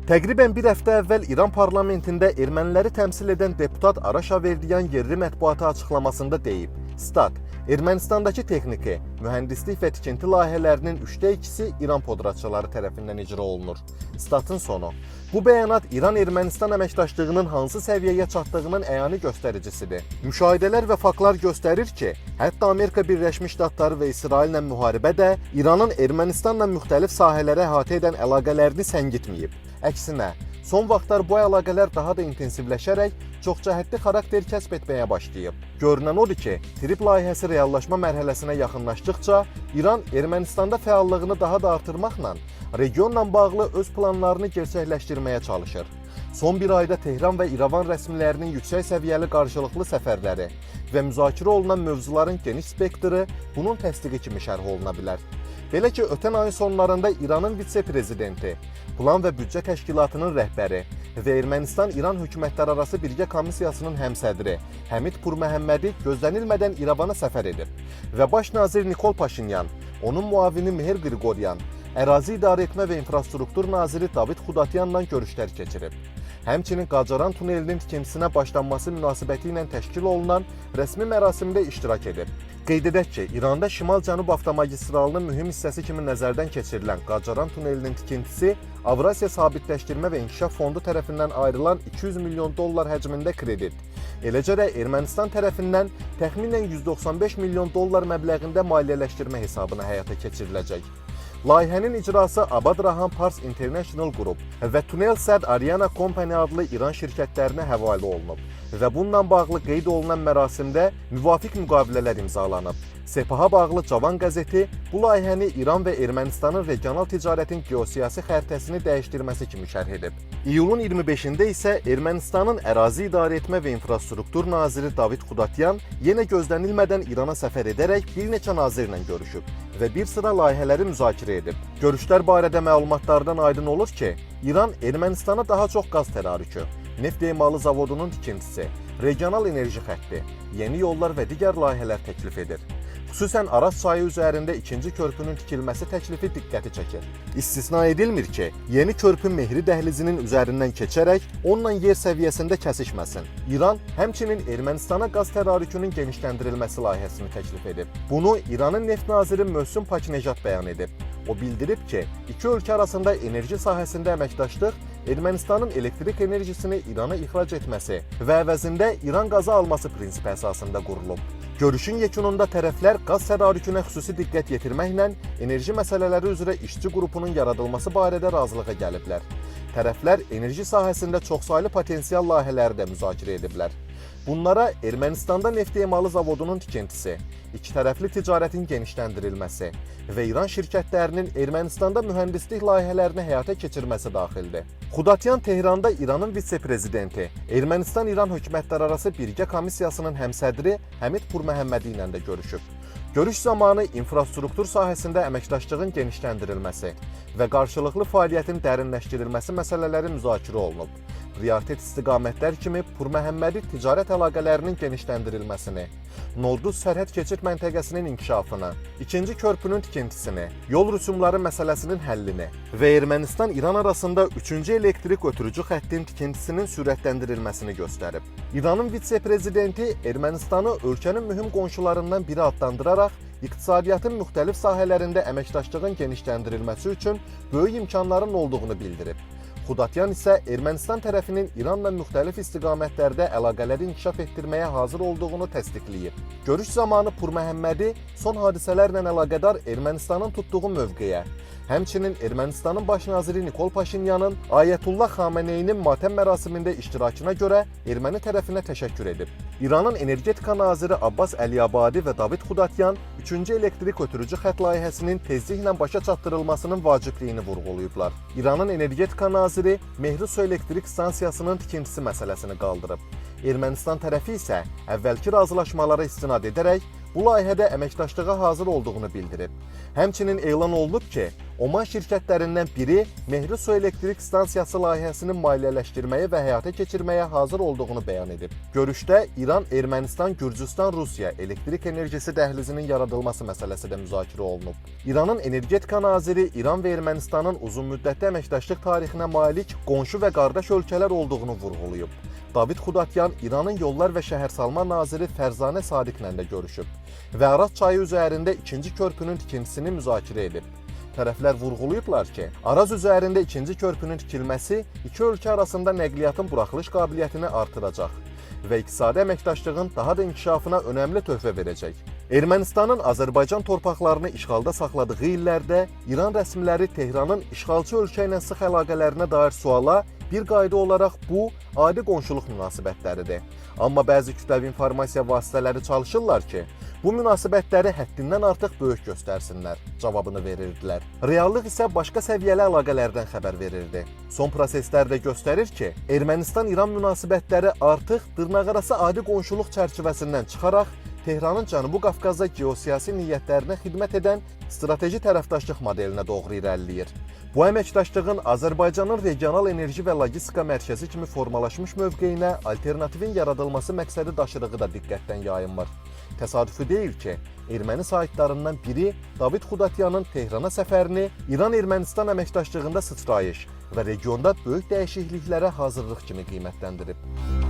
Təqribən bir həftə əvvəl İran parlamentində erməniləri təmsil edən deputat Araş Averdiyan yerli mətbuata açıqlamasında deyib, stat, Ermənistandakı texniki, mühəndislik və tikinti layihələrinin 2/3-si İran podratçıları tərəfindən icra olunur. Statın sonu. Bu bəyanat İran-Ermənistan əməkdaşlığının hansı səviyyəyə çatdığının əyani göstəricisidir. Müşahidələr və faktlar göstərir ki, hətta Amerika Birləşmiş Ştatları və İsraillə müharibə də İranın Ermənistanla müxtəlif sahələrə əhatə edən əlaqələrini səngitməyib. Əksinə, son vaxtlar bu əlaqələr daha da intensivləşərək çoxcəhətli xarakter kəsb etməyə başlayıb. Görünən odur ki, TRIP layihəsi reallaşma mərhələsinə yaxınlaşdıqca İran Ermənistanda fəallığını daha da artırmaqla regionla bağlı öz planlarını gerçəkləşdirməyə çalışır. Son bir ayda Tehran və İrəvan rəsmilərinin yüksək səviyyəli qarşılıqlı səfərləri və müzakirə olunan mövzuların geniş spektri bunun təsdiqi kimi şərh oluna bilər. Belə ki, ötən ayın sonlarında İranın vitse-prezidenti, Plan və Büdcə Təşkilatının rəhbəri və Ermənistan-İran hökumətlərarası birgə komissiyasının həmsədri Həmid Purməhəmmədi gözlənilmədən İrəvana səfər edib və baş nazir Nikol Paşinyan, onun muavini Mehir Qriqoryan, ərazi idarə etmə və infrastruktur naziri David Xudatyanla görüşlər keçirib. Həmçinin Qacaran tunelinin tikintisinə başlanması münasibəti ilə təşkil olunan rəsmi mərasimdə iştirak edib. Qeyd edək ki, İranda Şimal-Cənub avtomagistralının mühüm hissəsi kimi nəzərdən keçirilən Qacaran tunelinin tikintisi Avrasiya Sabitləşdirmə və İnkişaf Fondu tərəfindən ayrılan $200 milyon həcmində kredit, eləcə də Ermənistan tərəfindən təxminən $195 milyon məbləğində maliyyələşdirmə hesabına həyata keçiriləcək. Layihənin icrası Abad Rahan Pars International Group və Tunelsat Ariana Company adlı İran şirkətlərinə həvalə olunub və bununla bağlı qeyd olunan mərasimdə müvafiq müqavilələr imzalanıb. Sepaha bağlı Cavan qəzeti bu layihəni İran və Ermənistanın regional ticarətin geosiyasi xəritəsini dəyişdirməsi kimi şərh edib. İyulun 25-də isə Ermənistanın ərazi idarə etmə və infrastruktur naziri David Xudatyan yenə gözlənilmədən İrana səfər edərək bir neçə nazirlə görüşüb və bir sıra layihələri müzakirə edib. Görüşlər barədə məlumatlardan aydın olur ki, İran Ermənistana daha çox qaz tədarükü, neft emalı zavodunun tikintisi, regional enerji xətti, yeni yollar və digər layihələr təklif edir. Xüsusən Aras çayı üzərində ikinci körpünün tikilməsi təklifi diqqəti çəkir. İstisna edilmir ki, yeni körpü Mehri dəhlizinin üzərindən keçərək onunla yer səviyyəsində kəsişməsin. İran həmçinin Ermənistana qaz tədarükünün genişləndirilməsi layihəsini təklif edib. Bunu İranın neft naziri Möhsün Pakinejad bəyan edib. O bildirib ki, iki ölkə arasında enerji sahəsində əməkdaşlıq Ermənistanın elektrik enerjisini İrana ixrac etməsi və əvəzində İran qazı alması prinsipi əsasında qurulub. Görüşün yekununda tərəflər qaz tədarükünə xüsusi diqqət yetirməklə enerji məsələləri üzrə işçi qrupunun yaradılması barədə razılığa gəliblər. Tərəflər enerji sahəsində çoxsaylı potensial layihələri də müzakirə ediblər. Bunlara Ermənistanda neft emalı zavodunun tikintisi, ikitərəfli ticarətin genişləndirilməsi və İran şirkətlərinin Ermənistanda mühəndislik layihələrini həyata keçirməsi daxildir. Xudatyan Tehranda İranın vitse-prezidenti, Ermənistan-İran hökumətlərarası birgə komissiyasının həmsədri Həmid Purməhəmmədi ilə də görüşüb. Görüş zamanı infrastruktur sahəsində əməkdaşlığın genişləndirilməsi və qarşılıqlı fəaliyyətin dərinləşdirilməsi məsələləri müzakirə olunub. Prioritet istiqamətlər kimi Purməhəmmədi ticarət əlaqələrinin genişləndirilməsini, Nolduz sərhəd keçid məntəqəsinin inkişafını, ikinci körpünün tikintisini, yol rüsumları məsələsinin həllini və Ermənistan-İran arasında üçüncü elektrik ötürücü xəttin tikintisinin sürətləndirilməsini göstərib. İranın vitse-prezidenti Ermənistanı ölkənin mühüm qonşularından biri adlandıraraq iqtisadiyyatın müxtəlif sahələrində əməkdaşlığın genişləndirilməsi üçün böyük imkanların olduğunu bildirib. Xudatyan isə Ermənistan tərəfinin İranla müxtəlif istiqamətlərdə əlaqələri inkişaf etdirməyə hazır olduğunu təsdiqləyib. Görüş zamanı Purməhəmmədi son hadisələrlə əlaqədar Ermənistanın tutduğu mövqeyə, həmçinin Ermənistanın baş naziri Nikol Paşinyanın Ayətullah Xameneyinin matəm mərasimində iştirakına görə erməni tərəfinə təşəkkür edib. İranın energetika naziri Abbas Əliyabadi və David Xudatyan 3-cü elektrik ötürücü xətt layihəsinin tezliklə başa çatdırılmasının vacibliyini vurğulayıblar. İranın energetika naziri Mehri Su elektrik stansiyasının tikintisi məsələsini qaldırıb. Ermənistan tərəfi isə əvvəlki razılaşmalara istinad edərək bu layihədə əməkdaşlığa hazır olduğunu bildirib. Həmçinin elan olunub ki, Oman şirkətlərindən biri Mehri Su Elektrik Stansiyası layihəsini maliyyələşdirməyə və həyata keçirməyə hazır olduğunu bəyan edib. Görüşdə İran, Ermənistan, Gürcüstan, Rusiya elektrik enerjisi dəhlizinin yaradılması məsələsi də müzakirə olunub. İranın energetika naziri İran və Ermənistanın uzunmüddətli əməkdaşlıq tarixinə malik qonşu və qardaş ölkələr olduğunu vurğulayıb. David Xudatyan İranın yollar və şəhərsalma naziri Fərzanə Sadiqlə də görüşüb və Araz çayı üzərində ikinci körpünün tikintisini müzakirə edib. Tərəflər vurğulayıblar ki, Araz üzərində ikinci körpünün tikilməsi iki ölkə arasında nəqliyyatın buraxılış qabiliyyətini artıracaq və iqtisadi əməkdaşlığın daha da inkişafına önəmli töhfə verəcək. Ermənistanın Azərbaycan torpaqlarını işğalda saxladığı illərdə İran rəsmiləri Tehranın işğalçı ölkə ilə sıx əlaqələrinə dair suala bir qayda olaraq bu, adi qonşuluq münasibətləridir. Amma bəzi kütləvi informasiya vasitələri çalışırlar ki, bu münasibətləri həddindən artıq böyük göstərsinlər cavabını verirdilər. Reallıq isə başqa səviyyəli əlaqələrdən xəbər verirdi. Son proseslər də göstərir ki, Ermənistan-İran münasibətləri artıq dırnaqarası adi qonşuluq çərçivəsindən çıxaraq Tehranın Cənubi Qafqazda geosiyasi niyyətlərinə xidmət edən strateji tərəfdaşlıq modelinə doğru irəliləyir. Bu əməkdaşlığın Azərbaycanın regional enerji və logistika mərkəzi kimi formalaşmış mövqeyinə alternativin yaradılması məqsədi daşıdığı da diqqətdən yayınmır. Təsadüfi deyil ki, erməni saytlarından biri David Xudatyanın Tehrana səfərini İran-Ermənistan əməkdaşlığında sıçrayış və regionda böyük dəyişikliklərə hazırlıq kimi qiymətləndirib.